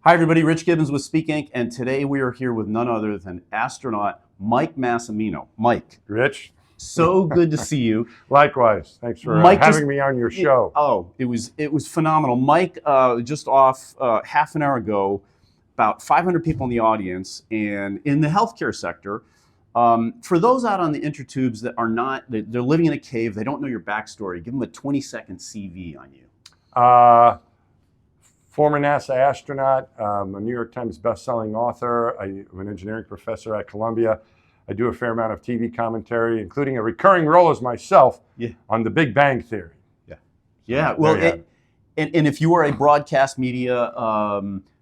Hi everybody, Rich Gibbons with SpeakInc, and today we are here with none other than astronaut Mike Massimino. Mike, Rich, so good to see you. likewise. Thanks for Mike, having me on your show. It was phenomenal. Mike, just off half an hour ago, about 500 people in the audience, and in the healthcare sector. For those out on the intertubes that are not, they're living in a cave, they don't know your backstory, give them a 20-second CV on you. Former NASA astronaut, a New York Times best-selling author. I'm an engineering professor at Columbia. I do a fair amount of TV commentary, including a recurring role as myself on The Big Bang Theory. Yeah. Well, and if you are a broadcast media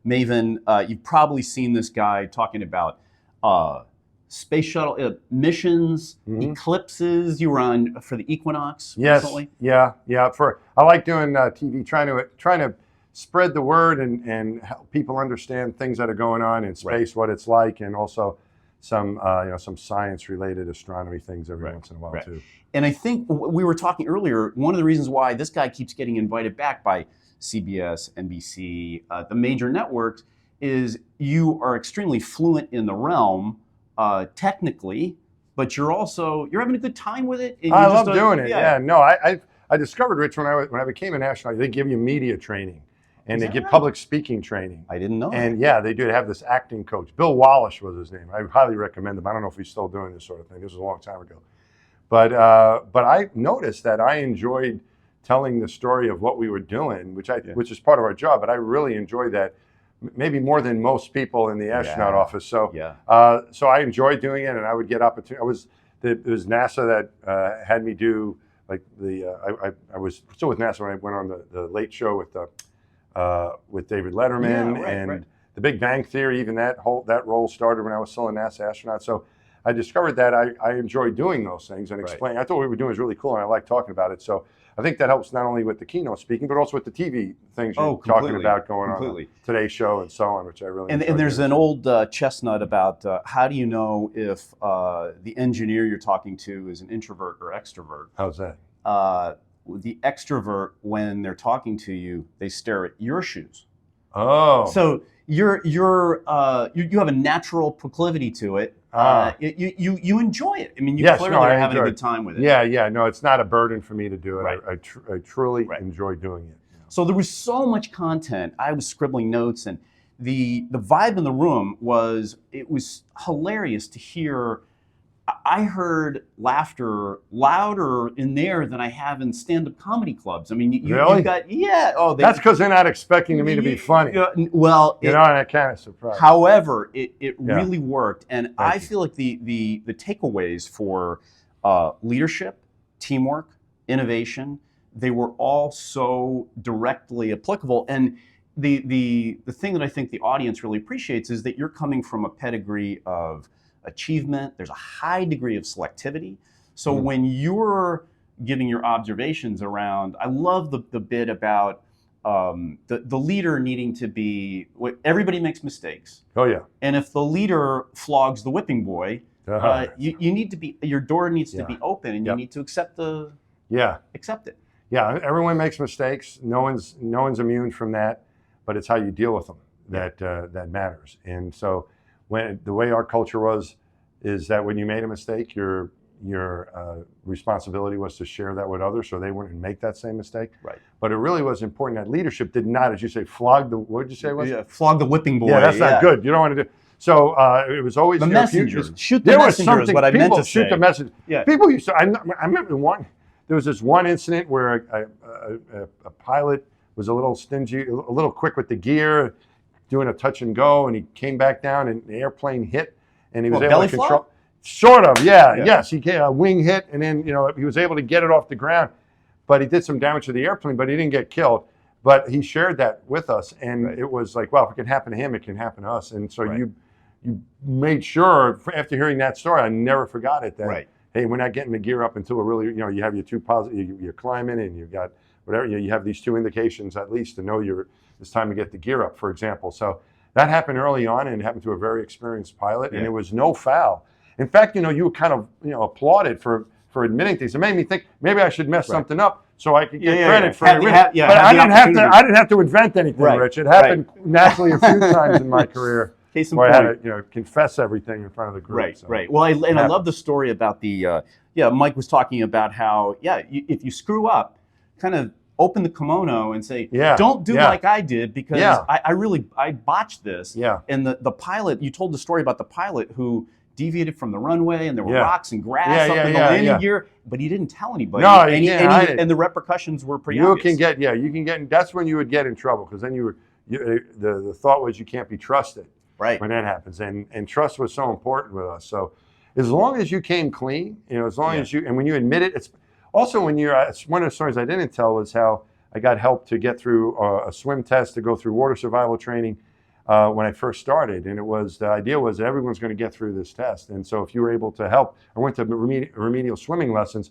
maven, you've probably seen this guy talking about space shuttle missions, eclipses. You were on for the Equinox recently. Yeah. I like doing TV, trying to spread the word and help people understand things that are going on in space, what it's like, and also some science-related astronomy things every once in a while too. And I think we were talking earlier, one of the reasons why this guy keeps getting invited back by CBS, NBC, the major networks, is you are extremely fluent in the realm technically, but you're having a good time with it. And I love doing it. Yeah. No, I discovered, Rich, when I became an astronaut, they give you media training. And they give public speaking training. I didn't know. And yeah, they do have this acting coach. Bill Wallace was his name. I highly recommend him. I don't know if he's still doing this sort of thing. This was a long time ago. But I noticed that I enjoyed telling the story of what we were doing, which is part of our job. But I really enjoyed that, maybe more than most people in the astronaut office. So so I enjoyed doing it, and I would get opportunity. It was NASA that had me do like I was still with NASA when I went on the Late Show with David Letterman and The Big Bang Theory. Even that role started when I was still a NASA astronaut. So I discovered that I enjoy doing those things and explaining. I thought what we were doing was really cool, and I like talking about it. So I think that helps not only with the keynote speaking, but also with the TV things you're talking about going on Today's Show and so on, which I really enjoy. And there's an old chestnut about how do you know if the engineer you're talking to is an introvert or extrovert? How's that? The extrovert, when they're talking to you, they stare at your shoes. Oh. So you have a natural proclivity to it. You enjoy it. I mean, you clearly are having a good time with it. Yeah. No, it's not a burden for me to do it. I truly enjoy doing it. So there was so much content. I was scribbling notes, and the vibe in the room was hilarious to hear. I heard laughter louder in there than I have in stand-up comedy clubs. I mean, you got that's because they're not expecting me to be funny. Well, and that kind of surprise. However, it really worked, and I feel like the takeaways for leadership, teamwork, innovation, they were all so directly applicable. And the thing that I think the audience really appreciates is that you're coming from a pedigree of achievement. There's a high degree of selectivity. So when you're giving your observations around, I love the bit about the leader needing to be, everybody makes mistakes. Oh yeah. And if the leader flogs the whipping boy, you need to be, your door needs to be open, and you need to accept it. Yeah, everyone makes mistakes. No one's immune from that, but it's how you deal with them that matters. And so the way our culture is that when you made a mistake, your responsibility was to share that with others so they wouldn't make that same mistake. Right. But it really was important that leadership did not, as you say, flog the, what did you say it was? Yeah, flog the whipping boy. Yeah, that's not good. You don't want to do. So it was always the messenger. Shoot the messenger is what I meant to say. Shoot the messenger. Yeah. People used to, I remember there was this one incident where a pilot was a little stingy, a little quick with the gear, doing a touch and go, and he came back down, and the airplane hit, and he was able to control. Flop? Sort of, yes. He a wing hit, and then he was able to get it off the ground, but he did some damage to the airplane, but he didn't get killed. But he shared that with us, and it was like, well, if it can happen to him, it can happen to us. And so you made sure, after hearing that story, I never forgot it. That hey, we're not getting the gear up until we're really, you have your two positive, you're climbing, and you've got whatever, you have these two indications at least to know it's time to get the gear up, for example. So that happened early on, and it happened to a very experienced pilot, and it was no foul. In fact, you were kind of applauded for for admitting things. It made me think maybe I should mess something up so I could get Yeah, credit for Have it. the- But I have didn't have to invent anything, Rich. It happened naturally a few times in my career. Case in where point. I had to, confess everything in front of the group. Right. Well, I love the story about the. Mike was talking about how if you screw up, kind of open the kimono and say, don't do like I did because I botched this. Yeah. And the pilot, you told the story about the pilot who deviated from the runway and there were rocks and grass up in the landing gear, but he didn't tell anybody. No, and the repercussions were pretty obvious. You can get, that's when you would get in trouble because then the thought was you can't be trusted. Right. When that happens. And trust was so important with us. So as long as you came clean, as long as and when you admit it, it's also when you're, one of the stories I didn't tell was how I got help to get through a swim test, to go through water survival training when I first started. And the idea was that everyone's going to get through this test. And so if you were able to help, I went to remedial swimming lessons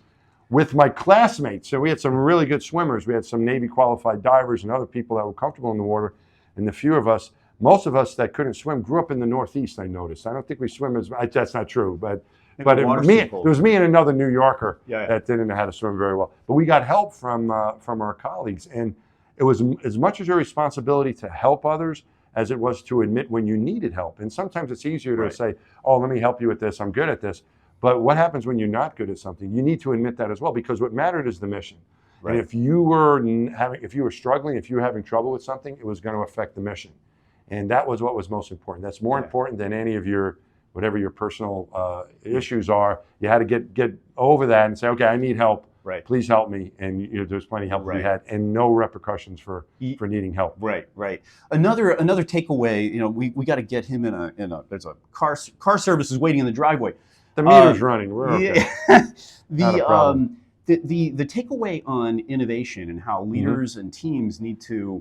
with my classmates. So we had some really good swimmers. We had some Navy qualified divers and other people that were comfortable in the water. And the few of us, most of us that couldn't swim grew up in the Northeast, I noticed. I don't think we swim as much. That's not true. But it was me and another New Yorker that didn't know how to swim very well. But we got help from our colleagues. And it was as much as your responsibility to help others as it was to admit when you needed help. And sometimes it's easier to say, oh, let me help you with this. I'm good at this. But what happens when you're not good at something? You need to admit that as well, because what mattered is the mission. Right. And if you were struggling, if you were having trouble with something, it was going to affect the mission. And that was what was most important. That's more important than any of whatever your personal issues are. You had to get over that and say, okay, I need help. Right. Please help me. And there's plenty of help to be had, and no repercussions for needing help. Right. Another takeaway. We got to get him in a. There's a car service is waiting in the driveway. The meter's running. We're okay. The takeaway on innovation and how leaders and teams need to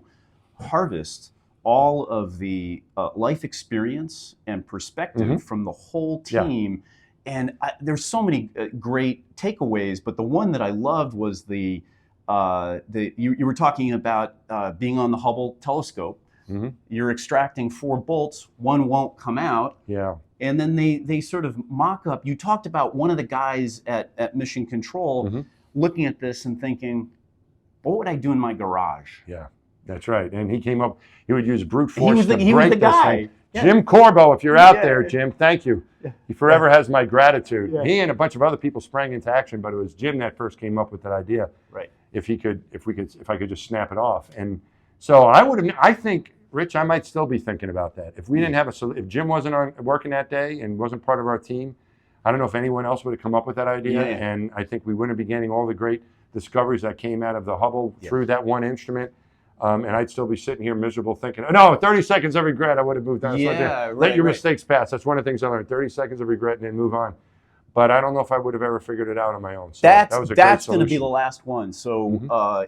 harvest all of the life experience and perspective from the whole team. And there's so many great takeaways, but the one that I loved was you were talking about being on the Hubble telescope. You're extracting 4 bolts, one won't come out. Yeah. And then they sort of mock up. You talked about one of the guys at Mission Control looking at this and thinking, what would I do in my garage? Yeah, that's right. And he came up, he would use brute force to break this thing. He was the guy. Jim Corbo, if you're out there, Jim, thank you. He forever has my gratitude. He and a bunch of other people sprang into action, but it was Jim that first came up with that idea. Right. If I could just snap it off. And so I think, Rich, I might still be thinking about that. If we didn't have if Jim wasn't working that day and wasn't part of our team, I don't know if anyone else would have come up with that idea. And I think we wouldn't be getting all the great discoveries that came out of the Hubble through that one instrument. And I'd still be sitting here miserable thinking, no, 30 seconds of regret, I would have moved on. Let your mistakes pass. That's one of the things I learned, 30 seconds of regret and then move on. But I don't know if I would have ever figured it out on my own. So that was a great solution. That's going to be the last one. So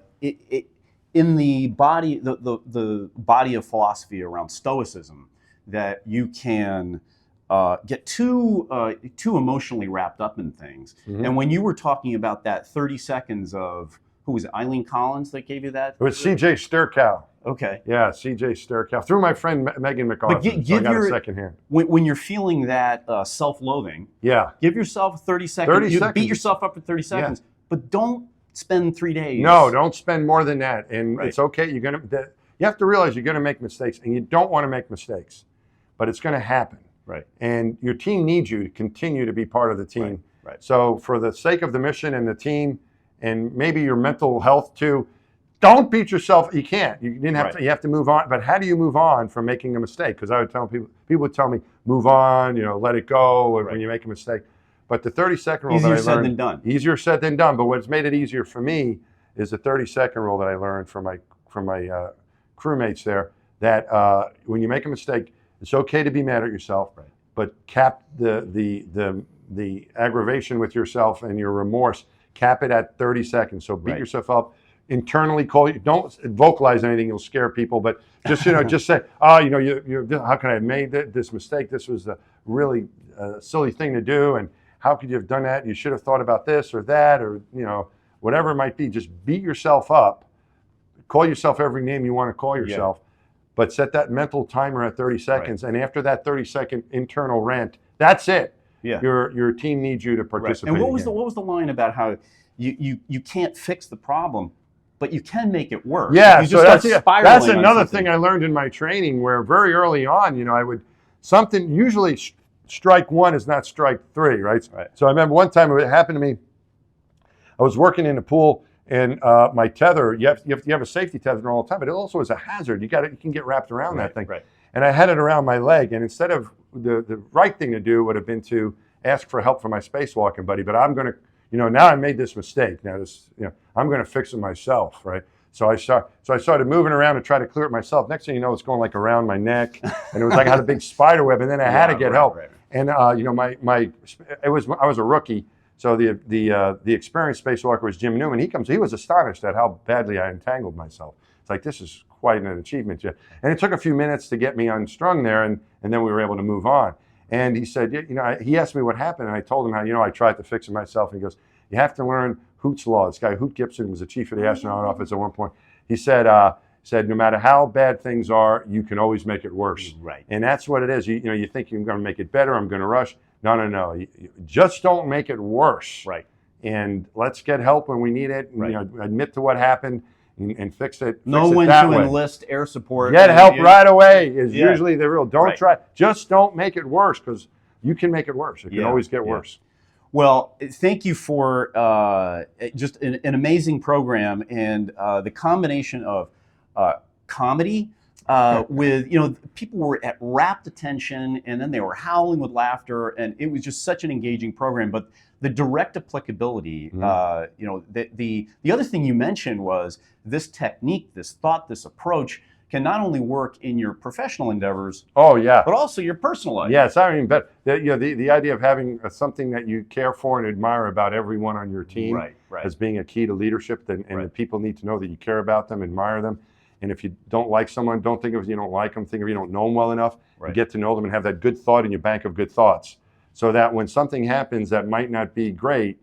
in the body, the body of philosophy around Stoicism, that you can get too emotionally wrapped up in things. And when you were talking about that 30 seconds of, who was it, Eileen Collins that gave you that? It was C.J. Sturkow. Okay. Yeah, C.J. Sturkow. Through my friend Megan McArthur. But I got a second hand. When you're feeling that self-loathing, give yourself 30 seconds. 30 seconds. Beat yourself up for 30 seconds, but don't spend 3 days. No, don't spend more than that. And it's okay. You have to realize you're going to make mistakes, and you don't want to make mistakes, but it's going to happen. Right. And your team needs you to continue to be part of the team. Right. So for the sake of the mission and the team, and maybe your mental health too, don't beat yourself. You can't. You didn't have to. You have to move on. But how do you move on from making a mistake? Because I would tell people would tell me, move on. Let it go when you make a mistake. But the 30-second rule that I learned, easier said than done. Easier said than done. But what's made it easier for me is the 30-second rule that I learned from my crewmates there. That when you make a mistake, it's okay to be mad at yourself, but cap the aggravation with yourself and your remorse. Cap it at 30 seconds. So beat yourself up. Internally call you. Don't vocalize anything. You'll scare people. But just just say, how can I have made this mistake? This was a really silly thing to do. And how could you have done that? You should have thought about this or that, or whatever it might be. Just beat yourself up. Call yourself every name you want to call yourself. But set that mental timer at 30 seconds. And after that 30-second internal rant, that's it. your team needs you to participate. And what was the line about how you can't fix the problem, but you can make it work? Yeah, you so just that's another thing I learned in my training, where very early on, I would usually strike one is not strike three, right? So I remember one time it happened to me. I was working in the pool, and my tether, you have a safety tether all the time, but it also is a hazard. You can get wrapped around that thing. And I had it around my leg, and instead of the right thing to do would have been to ask for help from my spacewalking buddy, but I'm going to, now I made this mistake. Now I'm going to fix it myself, right? So I started moving around to try to clear it myself. Next thing you know, it's going like around my neck, and it was like I had a big spider web, and then I had to get help. And I was a rookie, so the experienced spacewalker was Jim Newman. He was astonished at how badly I entangled myself. It's like, this is quite an achievement. And it took a few minutes to get me unstrung there, and then we were able to move on. And he said, he asked me what happened, and I told him how, I tried to fix it myself. And he goes, you have to learn Hoot's Law. This guy, Hoot Gibson, was the chief of the astronaut office at one point. He said, no matter how bad things are, you can always make it worse. Right. And that's what it is. You think you're going to make it better, I'm going to rush. No. You just don't make it worse. Right. And let's get help when we need it. And, admit to what happened and fix it. Know when to enlist air support. Get help right away is usually the rule. Don't try. Just don't make it worse, because you can make it worse. It can always get worse. Well, thank you for just an amazing program, and the combination of comedy with, people were at rapt attention, and then they were howling with laughter, and it was just such an engaging program. But the direct applicability, the other thing you mentioned was this technique, this thought, this approach can not only work in your professional endeavors, but also your personal life. Yes, I mean, but the idea of having something that you care for and admire about everyone on your team as being a key to leadership, and the people need to know that you care about them, admire them. And if you don't like someone, don't think of you don't like them, think of you don't know them well enough. Get to know them and have that good thought in your bank of good thoughts, so that when something happens that might not be great,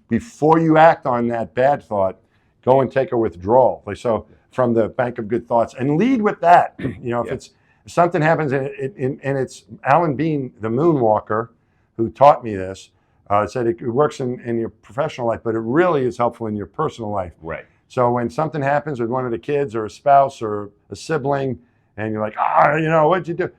before you act on that bad thought, go and take a withdrawal. From the bank of good thoughts, and lead with that. If something happens, and it's Alan Bean, the moonwalker, who taught me this, said it works in your professional life, but it really is helpful in your personal life. Right. So when something happens with one of the kids or a spouse or a sibling, and you're like, what'd you do?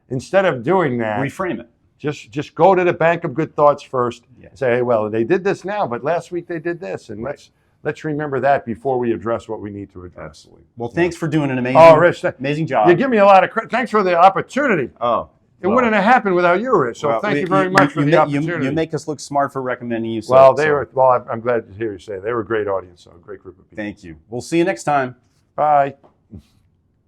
Instead of doing that, reframe it. Just go to the bank of good thoughts first. Say, hey, well, they did this now, but last week they did this, and let's remember that before we address what we need to address. Absolutely. Well, thanks for doing an amazing, Rich, amazing job. You give me a lot of credit. Thanks for the opportunity. It wouldn't have happened without you, Rich. So thank you very much for the opportunity. You make us look smart for recommending you. I'm glad to hear you say it. They were a great audience, so a great group of people. Thank you. We'll see you next time. Bye.